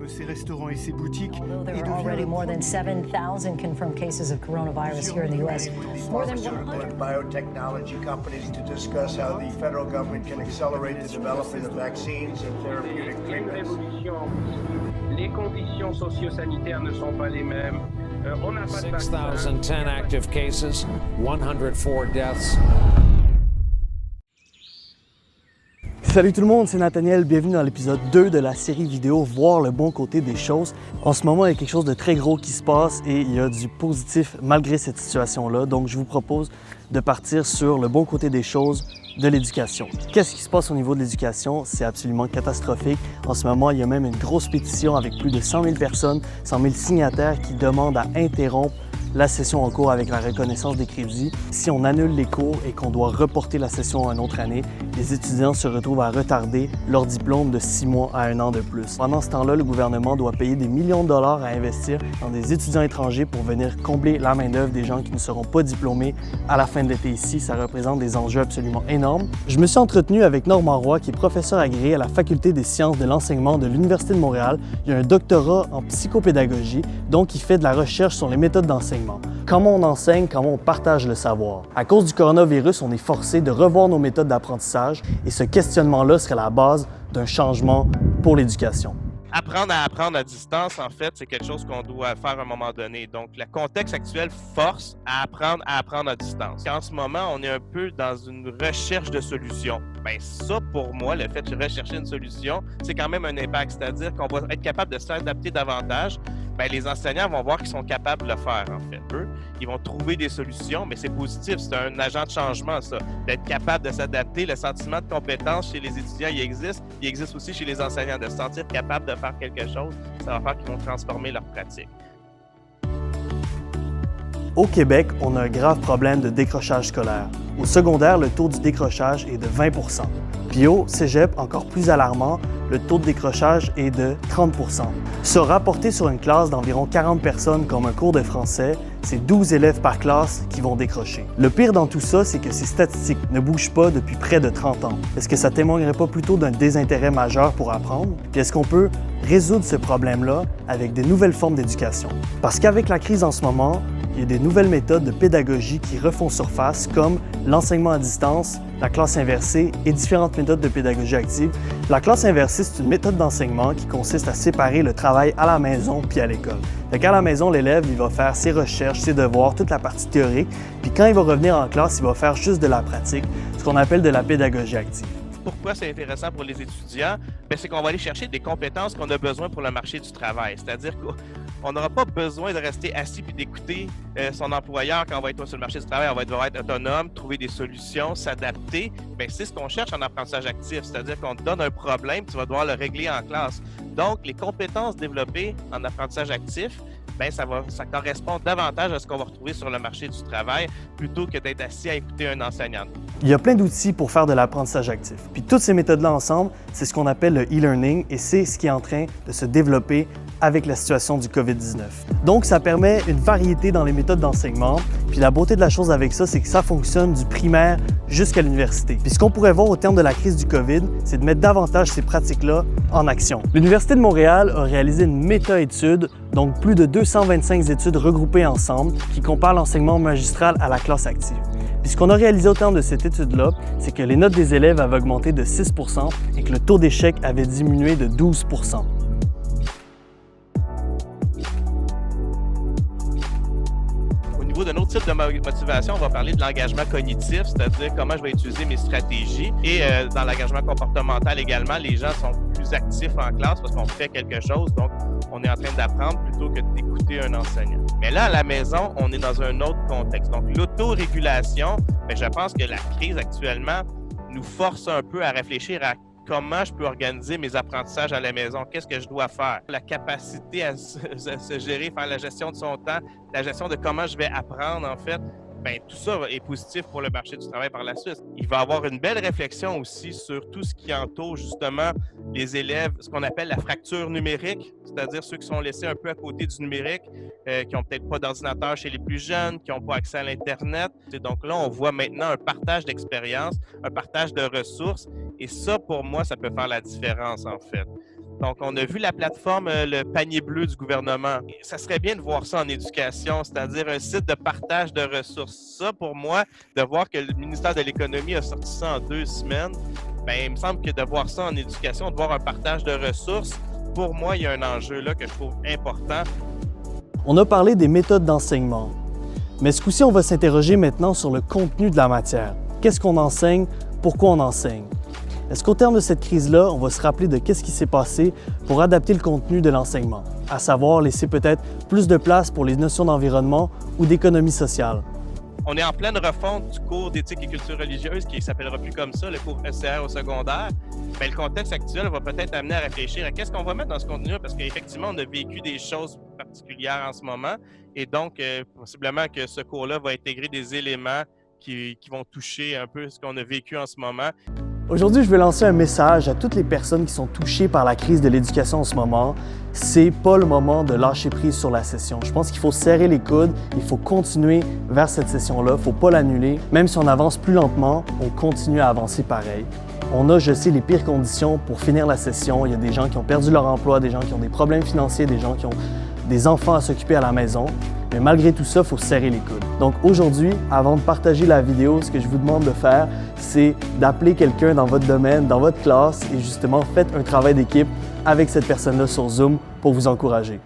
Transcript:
ferme ses restaurants et ses boutiques There et are devient already le more than 7,000 confirmed cases of coronavirus here in the U.S. More than Pharmaceutical and biotechnology companies to discuss how the federal government can accelerate the development of vaccines and therapeutic Une treatments. révolution. Les conditions socio-sanitaires ne sont pas les mêmes. On n'a pas de vaccin. 6,010 active cases, 104 deaths. Salut tout le monde, c'est Nathaniel, bienvenue dans l'épisode 2 de la série vidéo Voir le bon côté des choses. En ce moment, il y a quelque chose de très gros qui se passe et il y a du positif malgré cette situation-là. Donc, je vous propose de partir sur le bon côté des choses de l'éducation. Qu'est-ce qui se passe au niveau de l'éducation? C'est absolument catastrophique. En ce moment, il y a même une grosse pétition avec plus de 100 000 personnes, 100 000 signataires qui demandent à interrompre la session en cours avec la reconnaissance des crédits. Si on annule les cours et qu'on doit reporter la session à une autre année, les étudiants se retrouvent à retarder leur diplôme de 6 mois à 1 an de plus. Pendant ce temps-là, le gouvernement doit payer des millions de dollars à investir dans des étudiants étrangers pour venir combler la main-d'œuvre des gens qui ne seront pas diplômés à la fin de l'été ici. Ça représente des enjeux absolument énormes. Je me suis entretenu avec Normand Roy, qui est professeur agréé à la Faculté des sciences de l'enseignement de l'Université de Montréal. Il a un doctorat en psychopédagogie, donc il fait de la recherche sur les méthodes d'enseignement. Comment on enseigne, comment on partage le savoir. À cause du coronavirus, on est forcé de revoir nos méthodes d'apprentissage et ce questionnement-là serait la base d'un changement pour l'éducation. Apprendre à apprendre à distance, en fait, c'est quelque chose qu'on doit faire à un moment donné. Donc, le contexte actuel force à apprendre à distance. En ce moment, on est un peu dans une recherche de solutions. Bien, ça, pour moi, le fait de rechercher une solution, c'est quand même un impact. C'est-à-dire qu'on va être capable de s'adapter davantage. Bien, les enseignants vont voir qu'ils sont capables de le faire, en fait. Eux, ils vont trouver des solutions, mais c'est positif. C'est un agent de changement, ça. D'être capable de s'adapter. Le sentiment de compétence chez les étudiants, il existe aussi chez les enseignants. De se sentir capable de faire quelque chose, ça va faire qu'ils vont transformer leur pratique. Au Québec, on a un grave problème de décrochage scolaire. Au secondaire, le taux du décrochage est de 20 %. Puis au cégep, encore plus alarmant, le taux de décrochage est de 30 %. Se rapporter sur une classe d'environ 40 personnes comme un cours de français, c'est 12 élèves par classe qui vont décrocher. Le pire dans tout ça, c'est que ces statistiques ne bougent pas depuis près de 30 ans. Est-ce que ça témoignerait pas plutôt d'un désintérêt majeur pour apprendre? Puis est-ce qu'on peut résoudre ce problème-là avec de nouvelles formes d'éducation? Parce qu'avec la crise en ce moment, il y a des nouvelles méthodes de pédagogie qui refont surface, comme l'enseignement à distance, la classe inversée et différentes méthodes de pédagogie active. La classe inversée, c'est une méthode d'enseignement qui consiste à séparer le travail à la maison puis à l'école. Fait qu'à la maison, l'élève, il va faire ses recherches, ses devoirs, toute la partie théorique, puis quand il va revenir en classe, il va faire juste de la pratique, ce qu'on appelle de la pédagogie active. Pourquoi c'est intéressant pour les étudiants? Bien, c'est qu'on va aller chercher des compétences qu'on a besoin pour le marché du travail. C'est-à-dire qu'on n'aura pas besoin de rester assis et d'écouter son employeur quand on va être sur le marché du travail. On va devoir être autonome, trouver des solutions, s'adapter. Bien, c'est ce qu'on cherche en apprentissage actif. C'est-à-dire qu'on te donne un problème, tu vas devoir le régler en classe. Donc, les compétences développées en apprentissage actif, bien, ça correspond davantage à ce qu'on va retrouver sur le marché du travail plutôt que d'être assis à écouter un enseignant. Il y a plein d'outils pour faire de l'apprentissage actif. Puis toutes ces méthodes-là ensemble, c'est ce qu'on appelle le e-learning et c'est ce qui est en train de se développer avec la situation du COVID-19. Donc, ça permet une variété dans les méthodes d'enseignement. Puis la beauté de la chose avec ça, c'est que ça fonctionne du primaire jusqu'à l'université. Puis ce qu'on pourrait voir au terme de la crise du COVID, c'est de mettre davantage ces pratiques-là en action. L'Université de Montréal a réalisé une méta-étude, donc plus de 225 études regroupées ensemble, qui comparent l'enseignement magistral à la classe active. Puis ce qu'on a réalisé au terme de cette étude-là, c'est que les notes des élèves avaient augmenté de 6 % et que le taux d'échec avait diminué de 12 %. Au niveau d'un autre type de motivation, on va parler de l'engagement cognitif, c'est-à-dire comment je vais utiliser mes stratégies. Et dans l'engagement comportemental également, les gens sont plus actifs en classe parce qu'on fait quelque chose, donc on est en train d'apprendre plutôt que d'écouter un enseignant. Mais là, à la maison, on est dans un autre contexte. Donc, l'autorégulation, bien, je pense que la crise actuellement nous force un peu à réfléchir à comment je peux organiser mes apprentissages à la maison, qu'est-ce que je dois faire. La capacité à se gérer, faire la gestion de son temps, la gestion de comment je vais apprendre, en fait, bien, tout ça est positif pour le marché du travail par la suite. Il va y avoir une belle réflexion aussi sur tout ce qui entoure justement les élèves, ce qu'on appelle la fracture numérique, c'est-à-dire ceux qui sont laissés un peu à côté du numérique, qui n'ont peut-être pas d'ordinateur chez les plus jeunes, qui n'ont pas accès à l'Internet. Et donc là, on voit maintenant un partage d'expériences, un partage de ressources, et ça, pour moi, ça peut faire la différence, en fait. Donc, on a vu la plateforme Le Panier Bleu du gouvernement. Ça serait bien de voir ça en éducation, c'est-à-dire un site de partage de ressources. Ça, pour moi, de voir que le ministère de l'Économie a sorti ça en 2 semaines, bien, il me semble que de voir ça en éducation, de voir un partage de ressources, pour moi, il y a un enjeu là que je trouve important. On a parlé des méthodes d'enseignement. Mais ce coup-ci, on va s'interroger maintenant sur le contenu de la matière. Qu'est-ce qu'on enseigne? Pourquoi on enseigne? Est-ce qu'au terme de cette crise-là, on va se rappeler de qu'est-ce qui s'est passé pour adapter le contenu de l'enseignement, à savoir laisser peut-être plus de place pour les notions d'environnement ou d'économie sociale? On est en pleine refonte du cours d'éthique et culture religieuse qui ne s'appellera plus comme ça, le cours ECR au secondaire. Mais le contexte actuel va peut-être amener à réfléchir à qu'est-ce qu'on va mettre dans ce contenu-là, parce qu'effectivement, on a vécu des choses particulières en ce moment. Et donc, possiblement que ce cours-là va intégrer des éléments qui vont toucher un peu ce qu'on a vécu en ce moment. Aujourd'hui, je veux lancer un message à toutes les personnes qui sont touchées par la crise de l'éducation en ce moment. C'est pas le moment de lâcher prise sur la session. Je pense qu'il faut serrer les coudes, il faut continuer vers cette session-là, il ne faut pas l'annuler. Même si on avance plus lentement, on continue à avancer pareil. On a, je sais, les pires conditions pour finir la session. Il y a des gens qui ont perdu leur emploi, des gens qui ont des problèmes financiers, des gens qui ont des enfants à s'occuper à la maison. Mais malgré tout ça, il faut serrer les coudes. Donc aujourd'hui, avant de partager la vidéo, ce que je vous demande de faire, c'est d'appeler quelqu'un dans votre domaine, dans votre classe et justement, faites un travail d'équipe avec cette personne-là sur Zoom pour vous encourager.